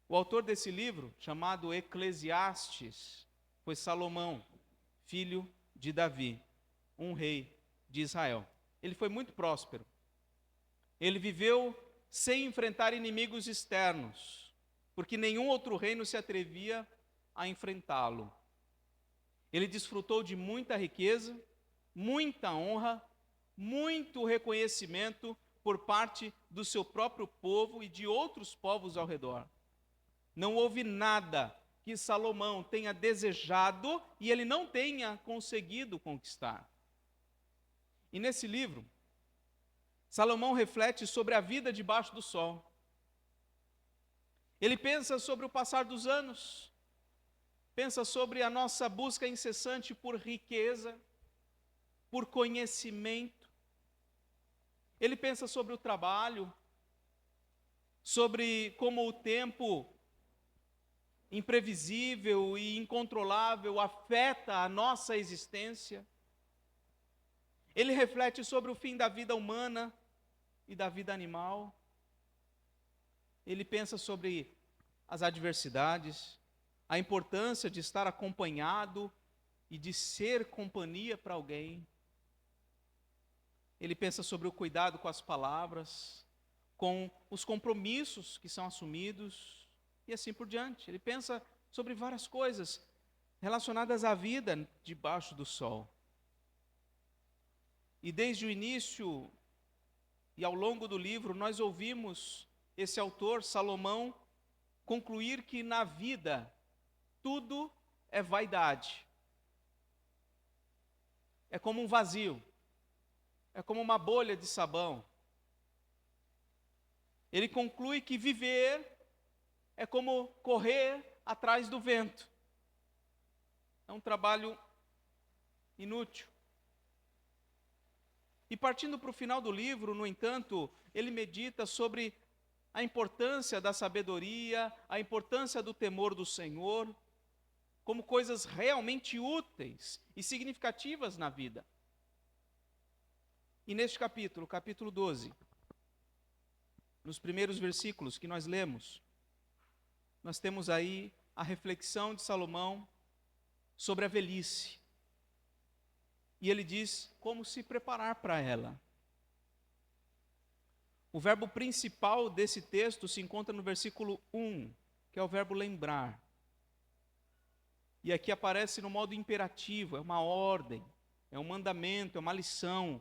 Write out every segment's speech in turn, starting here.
O autor desse livro, chamado Eclesiastes, foi Salomão, filho de Davi, um rei de Israel. Ele foi muito próspero. Ele viveu sem enfrentar inimigos externos, porque nenhum outro reino se atrevia a enfrentá-lo. Ele desfrutou de muita riqueza, muita honra, muito reconhecimento por parte do seu próprio povo e de outros povos ao redor. Não houve nada que Salomão tenha desejado e ele não tenha conseguido conquistar. E nesse livro, Salomão reflete sobre a vida debaixo do sol. Ele pensa sobre o passar dos anos, pensa sobre a nossa busca incessante por riqueza, por conhecimento. Ele pensa sobre o trabalho, sobre como o tempo imprevisível e incontrolável afeta a nossa existência. Ele reflete sobre o fim da vida humana e da vida animal. Ele pensa sobre as adversidades, a importância de estar acompanhado e de ser companhia para alguém. Ele pensa sobre o cuidado com as palavras, com os compromissos que são assumidos e assim por diante. Ele pensa sobre várias coisas relacionadas à vida debaixo do sol. E desde o início e ao longo do livro, nós ouvimos esse autor, Salomão, concluir que na vida tudo é vaidade. É como um vazio. É como uma bolha de sabão. Ele conclui que viver é como correr atrás do vento. É um trabalho inútil. E partindo para o final do livro, no entanto, ele medita sobre a importância da sabedoria, a importância do temor do Senhor, como coisas realmente úteis e significativas na vida. E neste capítulo, capítulo 12, nos primeiros versículos que nós lemos, nós temos aí a reflexão de Salomão sobre a velhice. E ele diz como se preparar para ela. O verbo principal desse texto se encontra no versículo 1, que é o verbo lembrar. E aqui aparece no modo imperativo, é uma ordem, é um mandamento, é uma lição.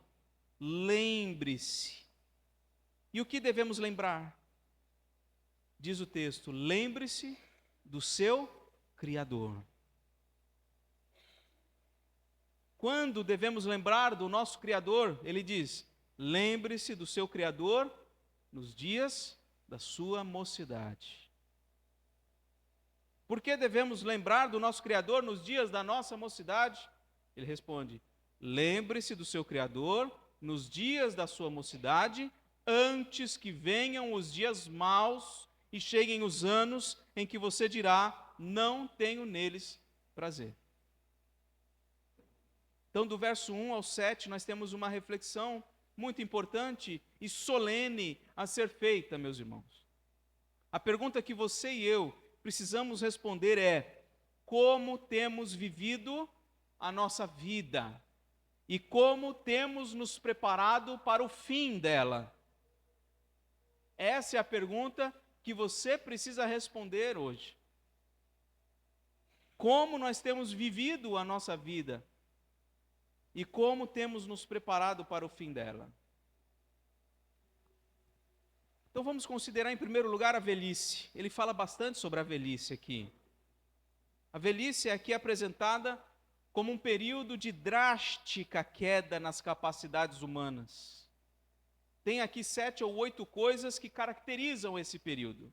Lembre-se. E o que devemos lembrar? Diz o texto: lembre-se do seu Criador. Quando devemos lembrar do nosso Criador? Ele diz: lembre-se do seu Criador nos dias da sua mocidade. Por que devemos lembrar do nosso Criador nos dias da nossa mocidade? Ele responde: lembre-se do seu Criador nos dias da sua mocidade, antes que venham os dias maus e cheguem os anos em que você dirá: não tenho neles prazer. Então, do verso 1 ao 7, nós temos uma reflexão muito importante e solene a ser feita, meus irmãos. A pergunta que você e eu precisamos responder é: como temos vivido a nossa vida? E como temos nos preparado para o fim dela? Essa é a pergunta que você precisa responder hoje. Como nós temos vivido a nossa vida? E como temos nos preparado para o fim dela? Então vamos considerar em primeiro lugar a velhice. Ele fala bastante sobre a velhice aqui. A velhice é aqui apresentada como um período de drástica queda nas capacidades humanas. Tem aqui 7 ou 8 coisas que caracterizam esse período.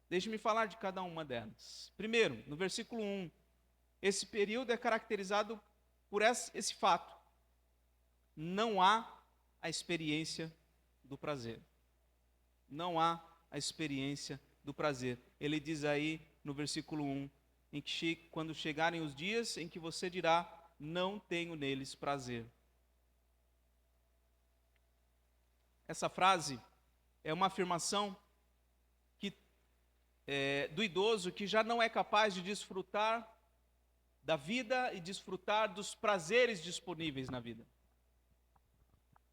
Deixe-me falar de cada uma delas. Primeiro, no versículo 1, esse período é caracterizado por esse fato: não há a experiência do prazer. Não há a experiência do prazer. Ele diz aí no versículo 1, em que quando chegarem os dias em que você dirá: não tenho neles prazer. Essa frase é uma afirmação que do idoso que já não é capaz de desfrutar da vida e desfrutar dos prazeres disponíveis na vida.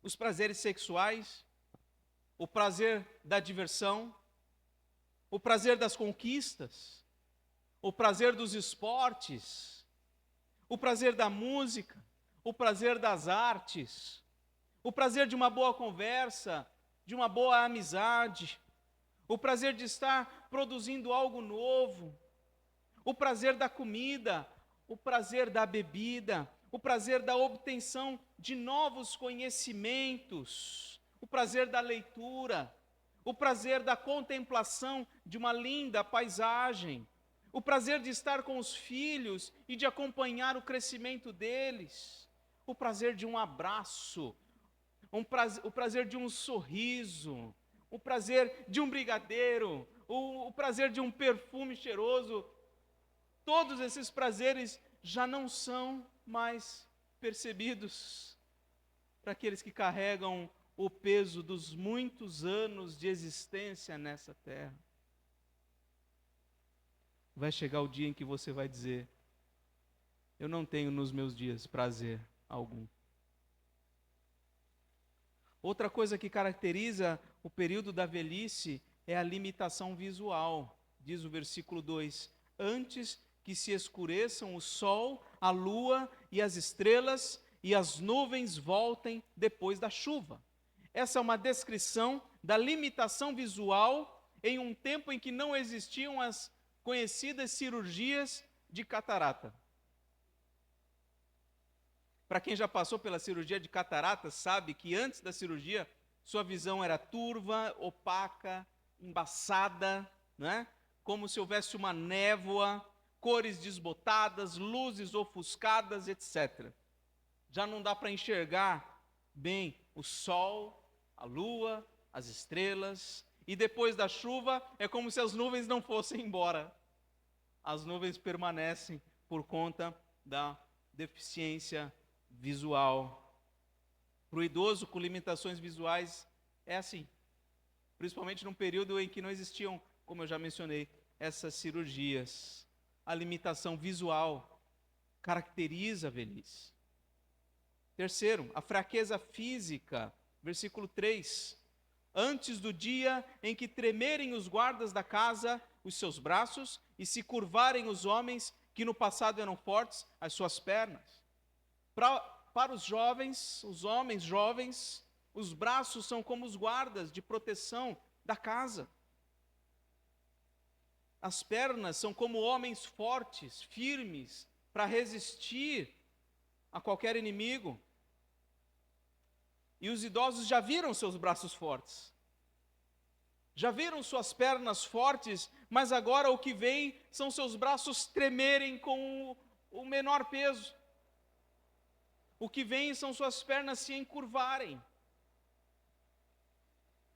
Os prazeres sexuais, o prazer da diversão, o prazer das conquistas, o prazer dos esportes, o prazer da música, o prazer das artes, o prazer de uma boa conversa, de uma boa amizade, o prazer de estar produzindo algo novo, o prazer da comida, o prazer da bebida, o prazer da obtenção de novos conhecimentos, o prazer da leitura, o prazer da contemplação de uma linda paisagem, o prazer de estar com os filhos e de acompanhar o crescimento deles, o prazer de um abraço, o prazer de um sorriso, o prazer de um brigadeiro, o prazer de um perfume cheiroso. Todos esses prazeres já não são mais percebidos para aqueles que carregam o peso dos muitos anos de existência nessa terra. Vai chegar o dia em que você vai dizer: eu não tenho nos meus dias prazer algum. Outra coisa que caracteriza o período da velhice é a limitação visual. Diz o versículo 2: antes que se escureçam o sol, a lua e as estrelas, e as nuvens voltem depois da chuva. Essa é uma descrição da limitação visual em um tempo em que não existiam as conhecidas cirurgias de catarata. Para quem já passou pela cirurgia de catarata, sabe que antes da cirurgia, sua visão era turva, opaca, embaçada, né? Como se houvesse uma névoa, cores desbotadas, luzes ofuscadas, etc. Já não dá para enxergar bem o sol, a lua, as estrelas, e depois da chuva é como se as nuvens não fossem embora. As nuvens permanecem por conta da deficiência visual. Para o idoso com limitações visuais é assim, principalmente num período em que não existiam, como eu já mencionei, essas cirurgias. A limitação visual caracteriza a velhice. Terceiro, a fraqueza física, versículo 3. Antes do dia em que tremerem os guardas da casa os seus braços e se curvarem os homens que no passado eram fortes, as suas pernas. Para os jovens, os homens jovens, os braços são como os guardas de proteção da casa. As pernas são como homens fortes, firmes, para resistir a qualquer inimigo. E os idosos já viram seus braços fortes, já viram suas pernas fortes, mas agora o que vem são seus braços tremerem com o menor peso. O que vem são suas pernas se encurvarem.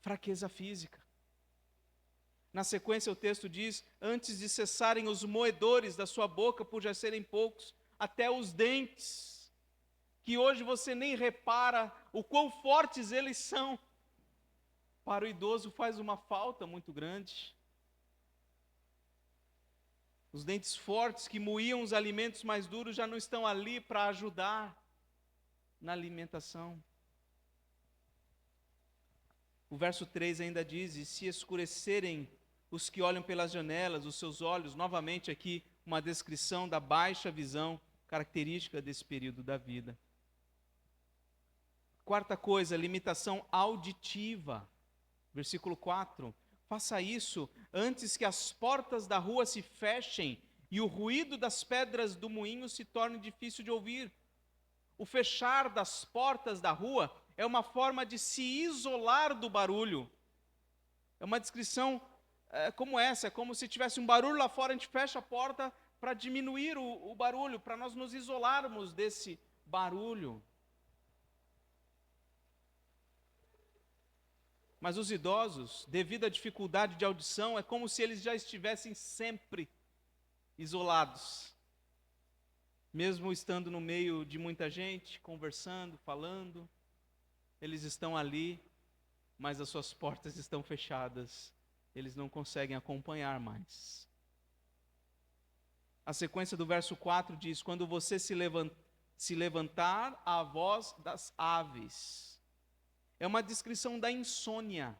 Fraqueza física. Na sequência o texto diz: antes de cessarem os moedores da sua boca, por já serem poucos, até os dentes, que hoje você nem repara o quão fortes eles são. Para o idoso faz uma falta muito grande. Os dentes fortes que moíam os alimentos mais duros já não estão ali para ajudar na alimentação. O verso 3 ainda diz: e se escurecerem os que olham pelas janelas, os seus olhos, novamente aqui uma descrição da baixa visão, característica desse período da vida. Quarta coisa, limitação auditiva. Versículo 4. Faça isso antes que as portas da rua se fechem e o ruído das pedras do moinho se torne difícil de ouvir. O fechar das portas da rua é uma forma de se isolar do barulho. É uma descrição como essa, é como se tivesse um barulho lá fora, a gente fecha a porta para diminuir o barulho, para nós nos isolarmos desse barulho. Mas os idosos, devido à dificuldade de audição, é como se eles já estivessem sempre isolados. Mesmo estando no meio de muita gente, conversando, falando, eles estão ali, mas as suas portas estão fechadas. eles não conseguem acompanhar mais. A sequência do verso 4 diz: quando você se levantar a voz das aves. É uma descrição da insônia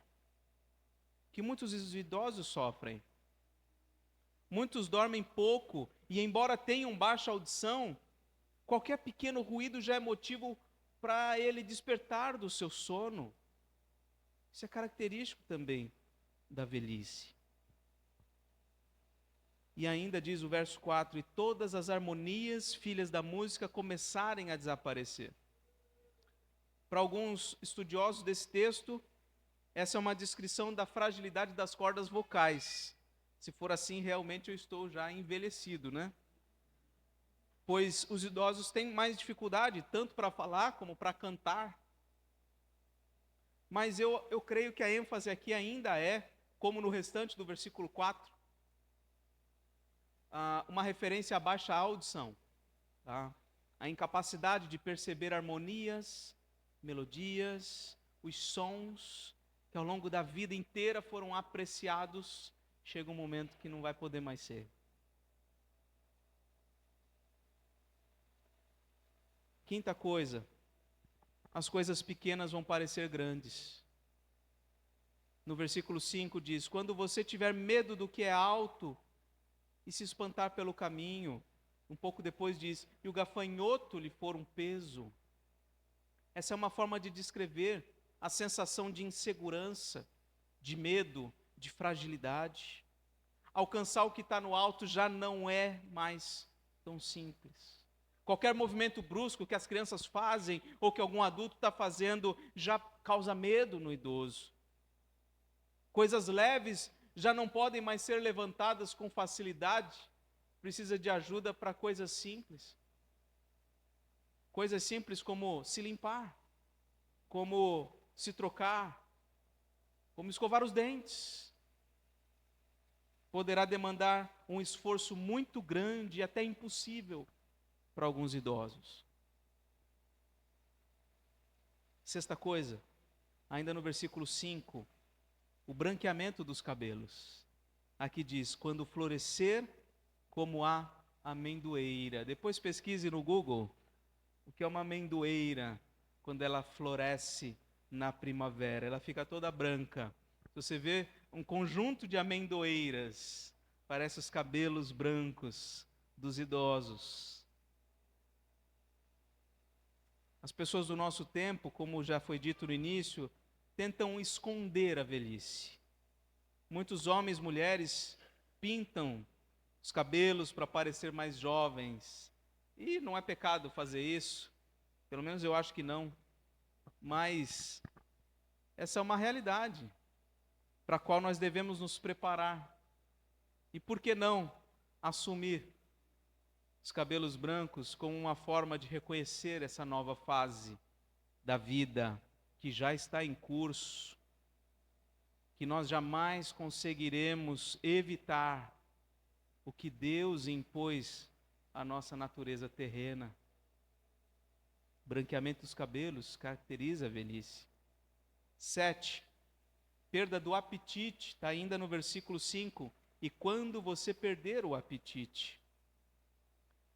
que muitos idosos sofrem. Muitos dormem pouco e, embora tenham baixa audição, qualquer pequeno ruído já é motivo para ele despertar do seu sono. Isso é característico também da velhice. E ainda diz o verso 4: e todas as harmonias, filhas da música, começarem a desaparecer. Para alguns estudiosos desse texto, essa é uma descrição da fragilidade das cordas vocais. Se for assim, realmente eu estou já envelhecido, né? Pois os idosos têm mais dificuldade, tanto para falar como para cantar. Mas eu creio que a ênfase aqui ainda é, como no restante do versículo 4, uma referência à baixa audição, tá? A incapacidade de perceber harmonias, melodias, os sons que ao longo da vida inteira foram apreciados, chega um momento que não vai poder mais ser. Quinta coisa, as coisas pequenas vão parecer grandes. No versículo 5 diz: quando você tiver medo do que é alto e se espantar pelo caminho. Um pouco depois diz: e o gafanhoto lhe for um peso. Essa é uma forma de descrever a sensação de insegurança, de medo, de fragilidade. Alcançar o que está no alto já não é mais tão simples. Qualquer movimento brusco que as crianças fazem ou que algum adulto está fazendo já causa medo no idoso. Coisas leves já não podem mais ser levantadas com facilidade. Precisa de ajuda para coisas simples. Coisas simples como se limpar, como se trocar, como escovar os dentes. Poderá demandar um esforço muito grande e até impossível para alguns idosos. Sexta coisa, ainda no versículo 5, o branqueamento dos cabelos. Aqui diz: quando florescer como a amendoeira. Depois pesquise no Google o que é uma amendoeira quando ela floresce na primavera. Ela fica toda branca. Se você vê um conjunto de amendoeiras, parece os cabelos brancos dos idosos. As pessoas do nosso tempo, como já foi dito no início, tentam esconder a velhice. Muitos homens e mulheres pintam os cabelos para parecer mais jovens. E não é pecado fazer isso, pelo menos eu acho que não. Mas essa é uma realidade para a qual nós devemos nos preparar. E por que não assumir os cabelos brancos como uma forma de reconhecer essa nova fase da vida que já está em curso, que nós jamais conseguiremos evitar o que Deus impôs à nossa natureza terrena. Branqueamento dos cabelos caracteriza a velhice. 7, perda do apetite, está ainda no versículo 5. E quando você perder o apetite?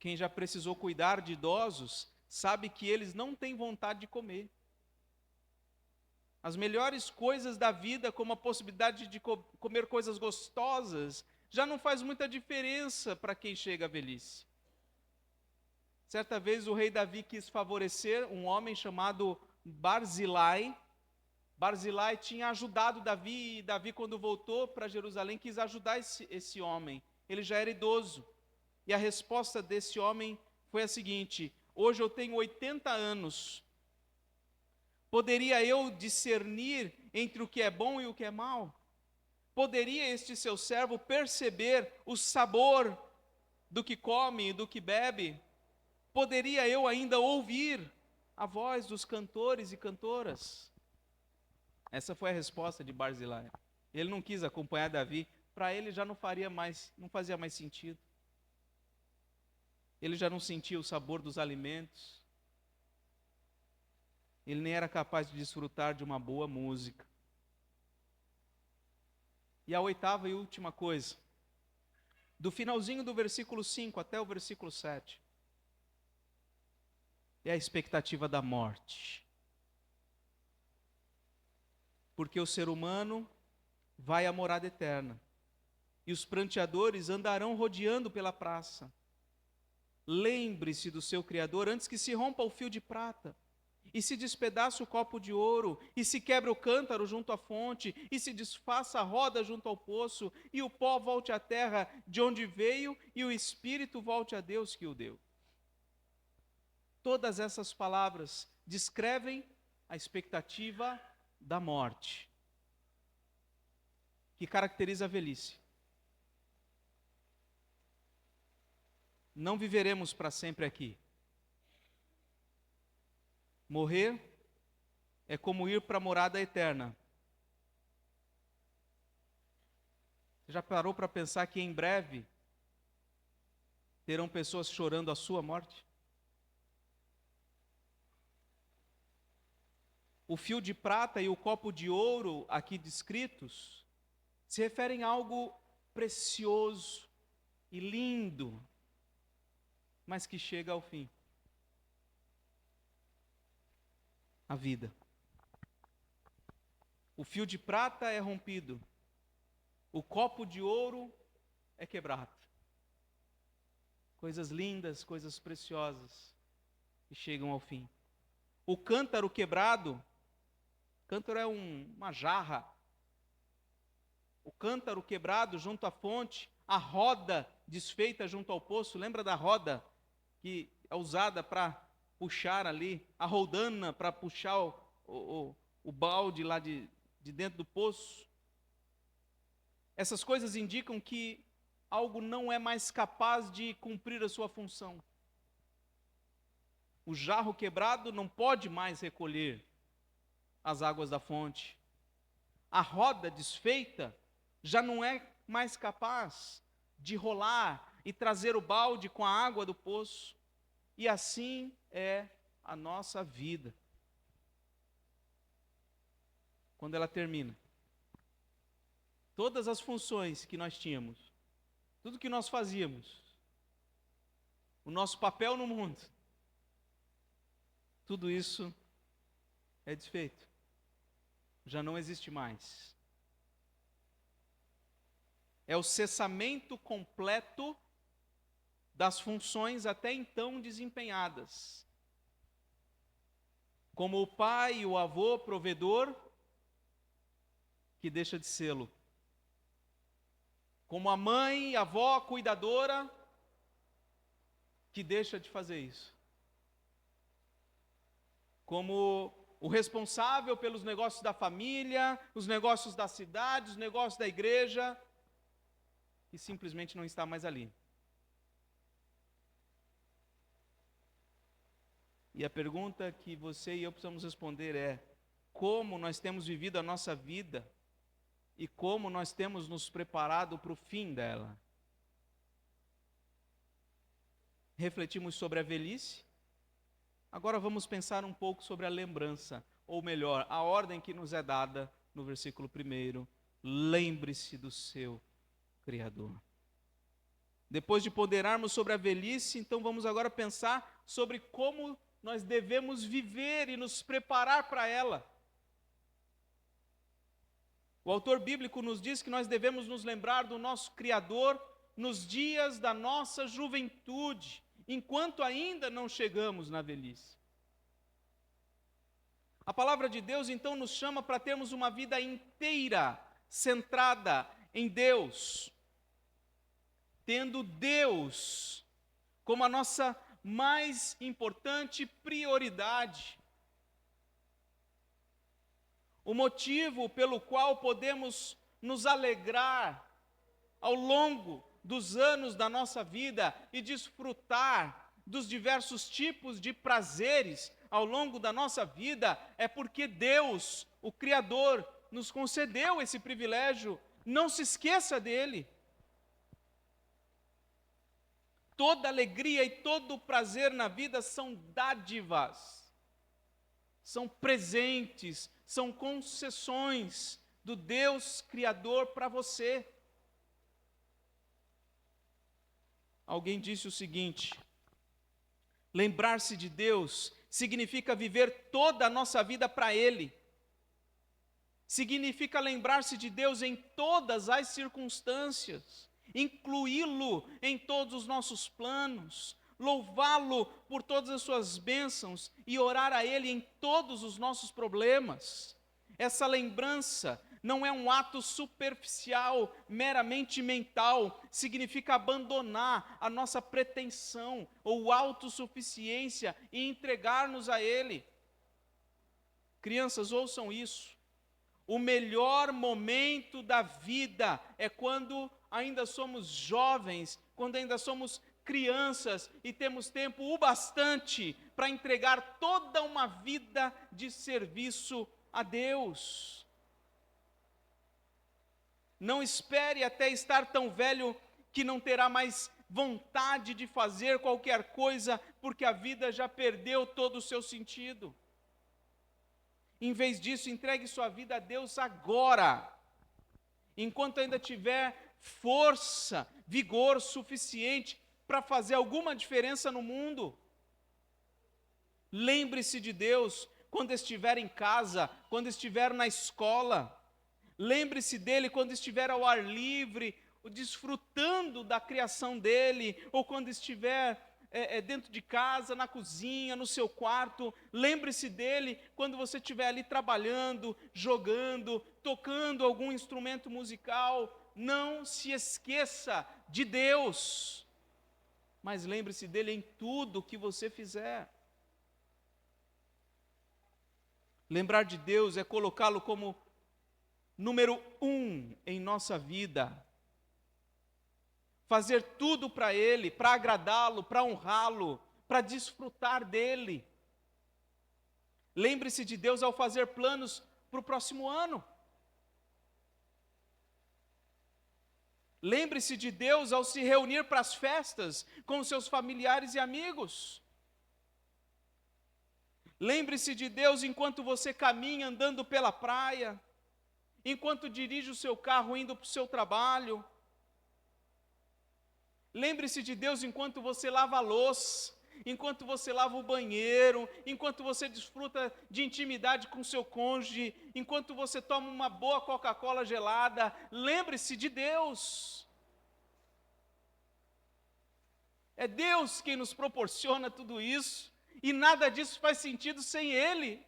Quem já precisou cuidar de idosos sabe que eles não têm vontade de comer. As melhores coisas da vida, como a possibilidade de comer coisas gostosas, já não faz muita diferença para quem chega à velhice. Certa vez o rei Davi quis favorecer um homem chamado Barzilai. Barzilai tinha ajudado Davi, e Davi, quando voltou para Jerusalém, quis ajudar esse homem. Ele já era idoso. E a resposta desse homem foi a seguinte: hoje eu tenho 80 anos. Poderia eu discernir entre o que é bom e o que é mal? Poderia este seu servo perceber o sabor do que come e do que bebe? Poderia eu ainda ouvir a voz dos cantores e cantoras? Essa foi a resposta de Barzilai. Ele não quis acompanhar Davi, para ele já não fazia mais sentido. Ele já não sentia o sabor dos alimentos. Ele nem era capaz de desfrutar de uma boa música. E a oitava e última coisa, do finalzinho do versículo 5 até o versículo 7, é a expectativa da morte. Porque o ser humano vai à morada eterna, e os pranteadores andarão rodeando pela praça. Lembre-se do seu Criador antes que se rompa o fio de prata, e se despedace o copo de ouro, e se quebre o cântaro junto à fonte, e se desfaça a roda junto ao poço, e o pó volte à terra de onde veio, e o espírito volte a Deus que o deu. Todas essas palavras descrevem a expectativa da morte, que caracteriza a velhice. Não viveremos para sempre aqui. Morrer é como ir para a morada eterna. Você já parou para pensar que em breve terão pessoas chorando a sua morte? O fio de prata e o copo de ouro aqui descritos se referem a algo precioso e lindo, mas que chega ao fim. A vida. O fio de prata é rompido, o copo de ouro é quebrado. Coisas lindas, coisas preciosas que chegam ao fim. O cântaro quebrado, cântaro é uma jarra. O cântaro quebrado junto à fonte, a roda desfeita junto ao poço. Lembra da roda que é usada para puxar ali, a roldana para puxar o balde lá de dentro do poço? Essas coisas indicam que algo não é mais capaz de cumprir a sua função. O jarro quebrado não pode mais recolher as águas da fonte. A roda desfeita já não é mais capaz de rolar e trazer o balde com a água do poço. E assim é a nossa vida. Quando ela termina, todas as funções que nós tínhamos, tudo que nós fazíamos, o nosso papel no mundo, tudo isso é desfeito. Já não existe mais. É o cessamento completo das funções até então desempenhadas. Como o pai e o avô provedor, que deixa de sê-lo. Como a mãe e a avó cuidadora, que deixa de fazer isso. Como o responsável pelos negócios da família, os negócios da cidade, os negócios da igreja, que simplesmente não está mais ali. E a pergunta que você e eu precisamos responder é: como nós temos vivido a nossa vida e como nós temos nos preparado para o fim dela? Refletimos sobre a velhice. Agora vamos pensar um pouco sobre a lembrança, ou melhor, a ordem que nos é dada no versículo 1. Lembre-se do seu Criador. Depois de ponderarmos sobre a velhice, então vamos agora pensar sobre como nós devemos viver e nos preparar para ela. O autor bíblico nos diz que nós devemos nos lembrar do nosso Criador nos dias da nossa juventude, enquanto ainda não chegamos na velhice. A palavra de Deus então nos chama para termos uma vida inteira centrada em Deus, tendo Deus como a nossa mais importante prioridade. O motivo pelo qual podemos nos alegrar ao longo dos anos da nossa vida e desfrutar dos diversos tipos de prazeres ao longo da nossa vida é porque Deus, o Criador, nos concedeu esse privilégio. Não se esqueça dele. Toda alegria e todo prazer na vida são dádivas, são presentes, são concessões do Deus Criador para você. Alguém disse o seguinte: lembrar-se de Deus significa viver toda a nossa vida para Ele. Significa lembrar-se de Deus em todas as circunstâncias, incluí-lo em todos os nossos planos, louvá-lo por todas as suas bênçãos e orar a Ele em todos os nossos problemas. Essa lembrança não é um ato superficial, meramente mental, significa abandonar a nossa pretensão ou autossuficiência e entregar-nos a Ele. Crianças, ouçam isso. O melhor momento da vida é quando ainda somos jovens, quando ainda somos crianças e temos tempo o bastante para entregar toda uma vida de serviço a Deus. Não espere até estar tão velho que não terá mais vontade de fazer qualquer coisa, porque a vida já perdeu todo o seu sentido. Em vez disso, entregue sua vida a Deus agora, enquanto ainda tiver força, vigor suficiente para fazer alguma diferença no mundo. Lembre-se de Deus quando estiver em casa, quando estiver na escola. Lembre-se dele quando estiver ao ar livre, desfrutando da criação dele, ou quando estiver dentro de casa, na cozinha, no seu quarto. Lembre-se dele quando você estiver ali trabalhando, jogando, tocando algum instrumento musical. Não se esqueça de Deus, mas lembre-se dele em tudo que você fizer. Lembrar de Deus é colocá-lo como número 1 em nossa vida. Fazer tudo para Ele, para agradá-lo, para honrá-lo, para desfrutar dEle. Lembre-se de Deus ao fazer planos para o próximo ano. Lembre-se de Deus ao se reunir para as festas com seus familiares e amigos. Lembre-se de Deus enquanto você caminha andando pela praia, enquanto dirige o seu carro indo para o seu trabalho. Lembre-se de Deus enquanto você lava a louça, enquanto você lava o banheiro, enquanto você desfruta de intimidade com seu cônjuge, enquanto você toma uma boa Coca-Cola gelada. Lembre-se de Deus. É Deus quem nos proporciona tudo isso, e nada disso faz sentido sem Ele.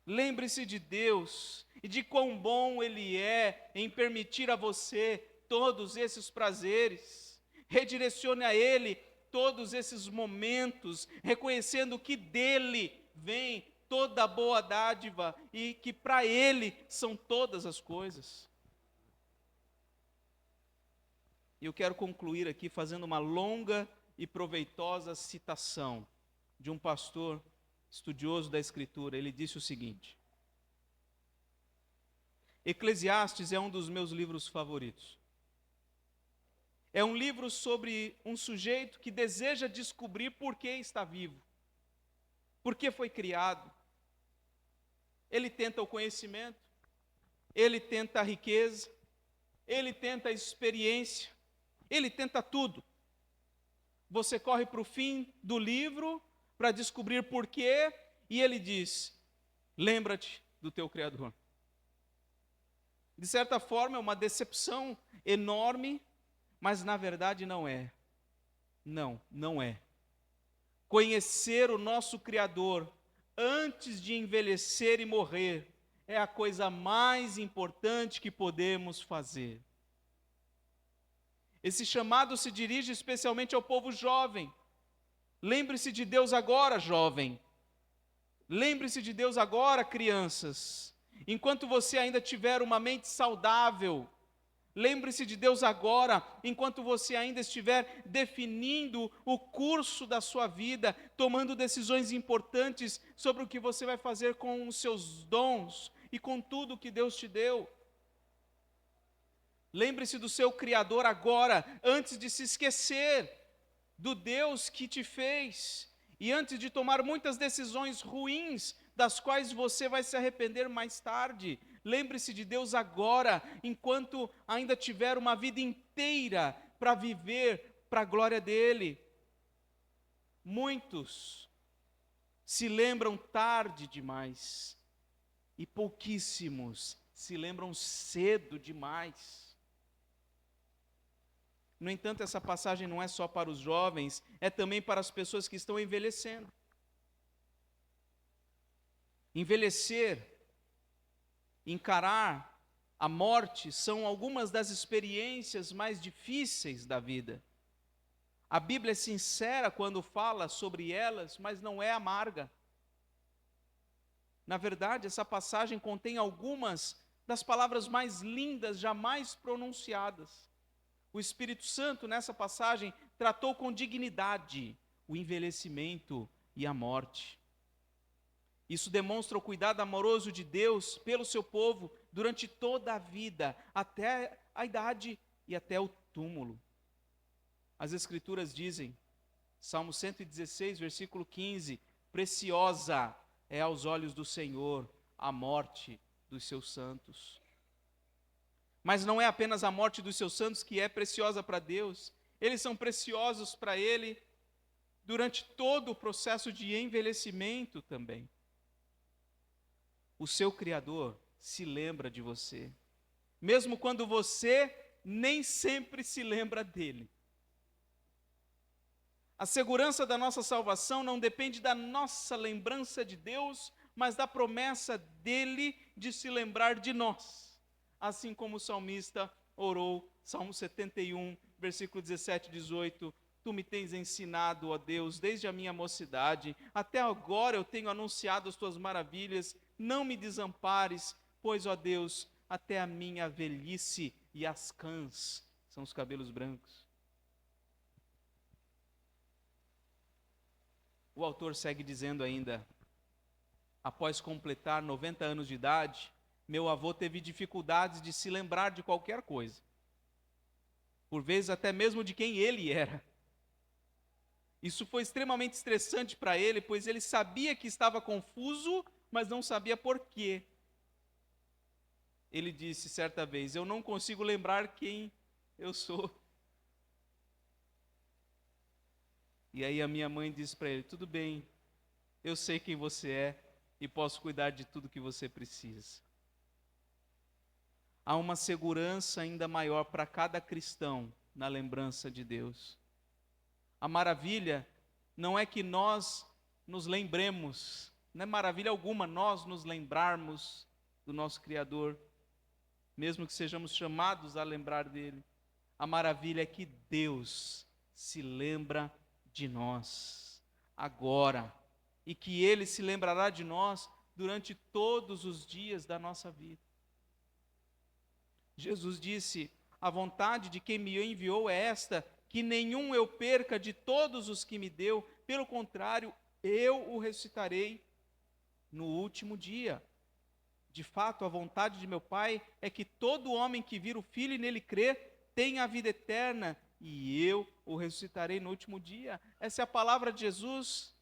Lembre-se de Deus e de quão bom Ele é em permitir a você todos esses prazeres. Redirecione a Ele todos esses momentos, reconhecendo que dEle vem toda a boa dádiva e que para Ele são todas as coisas. E eu quero concluir aqui fazendo uma longa e proveitosa citação de um pastor estudioso da Escritura. Ele disse o seguinte: Eclesiastes é um dos meus livros favoritos. É um livro sobre um sujeito que deseja descobrir por que está vivo, por que foi criado. Ele tenta o conhecimento, ele tenta a riqueza, ele tenta a experiência, ele tenta tudo. Você corre para o fim do livro para descobrir por quê, e ele diz: lembra-te do teu Criador. De certa forma é uma decepção enorme, mas na verdade não é. Não é. Conhecer o nosso Criador antes de envelhecer e morrer é a coisa mais importante que podemos fazer. Esse chamado se dirige especialmente ao povo jovem. Lembre-se de Deus agora, jovem. Lembre-se de Deus agora, crianças. Enquanto você ainda tiver uma mente saudável, lembre-se de Deus agora, enquanto você ainda estiver definindo o curso da sua vida, tomando decisões importantes sobre o que você vai fazer com os seus dons e com tudo que Deus te deu. Lembre-se do seu Criador agora, antes de se esquecer do Deus que te fez, e antes de tomar muitas decisões ruins das quais você vai se arrepender mais tarde. Lembre-se de Deus agora, enquanto ainda tiver uma vida inteira para viver para a glória dEle. Muitos se lembram tarde demais e pouquíssimos se lembram cedo demais. No entanto, essa passagem não é só para os jovens, é também para as pessoas que estão envelhecendo. Envelhecer, encarar a morte são algumas das experiências mais difíceis da vida. A Bíblia é sincera quando fala sobre elas, mas não é amarga. Na verdade, essa passagem contém algumas das palavras mais lindas jamais pronunciadas. O Espírito Santo, nessa passagem, tratou com dignidade o envelhecimento e a morte. Isso demonstra o cuidado amoroso de Deus pelo seu povo durante toda a vida, até a idade e até o túmulo. As Escrituras dizem, Salmo 116, versículo 15, preciosa é aos olhos do Senhor a morte dos seus santos. Mas não é apenas a morte dos seus santos que é preciosa para Deus, eles são preciosos para Ele durante todo o processo de envelhecimento também. O seu Criador se lembra de você, mesmo quando você nem sempre se lembra dele. A segurança da nossa salvação não depende da nossa lembrança de Deus, mas da promessa dele de se lembrar de nós. Assim como o salmista orou, Salmo 71, versículo 17 e 18, Tu me tens ensinado, ó Deus, desde a minha mocidade, até agora eu tenho anunciado as tuas maravilhas, não me desampares, pois, ó Deus, até a minha velhice e as cãs, são os cabelos brancos. O autor segue dizendo ainda, após completar 90 anos de idade, meu avô teve dificuldades de se lembrar de qualquer coisa. Por vezes até mesmo de quem ele era. Isso foi extremamente estressante para ele, pois ele sabia que estava confuso, mas não sabia por quê. Ele disse certa vez, eu não consigo lembrar quem eu sou. E aí a minha mãe disse para ele, tudo bem, eu sei quem você é e posso cuidar de tudo que você precisa. Há uma segurança ainda maior para cada cristão na lembrança de Deus. A maravilha não é que nós nos lembremos, não é maravilha alguma nós nos lembrarmos do nosso Criador, mesmo que sejamos chamados a lembrar dele. A maravilha é que Deus se lembra de nós agora e que ele se lembrará de nós durante todos os dias da nossa vida. Jesus disse, a vontade de quem me enviou é esta, que nenhum eu perca de todos os que me deu, pelo contrário, eu o ressuscitarei no último dia. De fato, a vontade de meu Pai é que todo homem que vir o Filho e nele crer, tenha a vida eterna, e eu o ressuscitarei no último dia. Essa é a palavra de Jesus.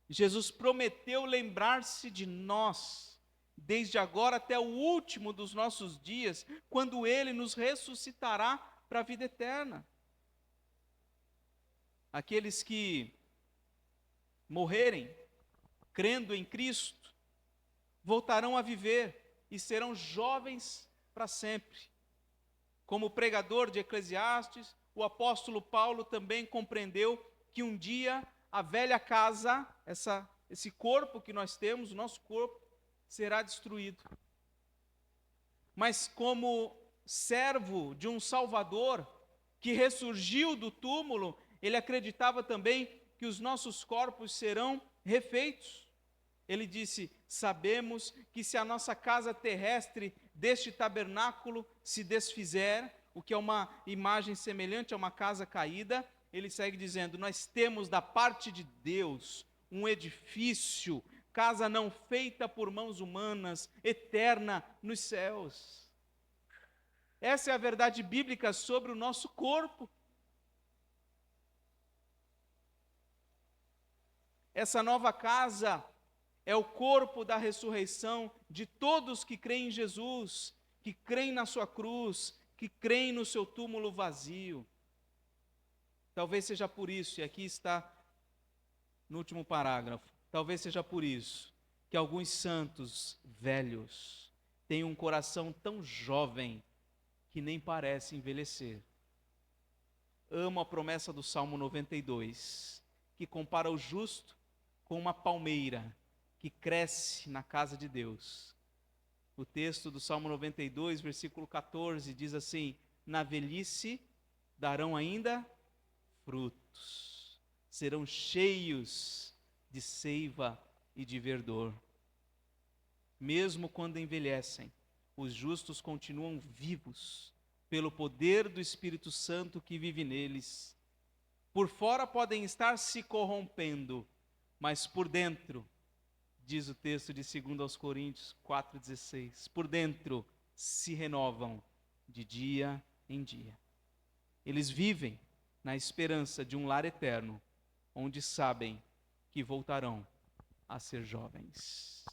Jesus prometeu lembrar-se de nós, desde agora até o último dos nossos dias, quando ele nos ressuscitará para a vida eterna. Aqueles que morrerem, crendo em Cristo, voltarão a viver e serão jovens para sempre. Como pregador de Eclesiastes, o apóstolo Paulo também compreendeu que um dia a velha casa, esse corpo que nós temos, o nosso corpo, será destruído. Mas como servo de um Salvador que ressurgiu do túmulo, ele acreditava também que os nossos corpos serão refeitos. Ele disse, sabemos que se a nossa casa terrestre deste tabernáculo se desfizer, o que é uma imagem semelhante a uma casa caída, ele segue dizendo, nós temos da parte de Deus um edifício, casa não feita por mãos humanas, eterna nos céus. Essa é a verdade bíblica sobre o nosso corpo. Essa nova casa é o corpo da ressurreição de todos que creem em Jesus, que creem na sua cruz, que creem no seu túmulo vazio. Talvez seja por isso, e aqui está no último parágrafo, talvez seja por isso que alguns santos velhos têm um coração tão jovem que nem parece envelhecer. Amo a promessa do Salmo 92, que compara o justo com uma palmeira que cresce na casa de Deus. O texto do Salmo 92, versículo 14, diz assim: na velhice darão ainda frutos, serão cheios de seiva e de verdor. Mesmo quando envelhecem, os justos continuam vivos pelo poder do Espírito Santo que vive neles. Por fora podem estar se corrompendo, mas por dentro, diz o texto de 2 Coríntios 4,16, por dentro se renovam de dia em dia. Eles vivem na esperança de um lar eterno, onde sabem que voltarão a ser jovens.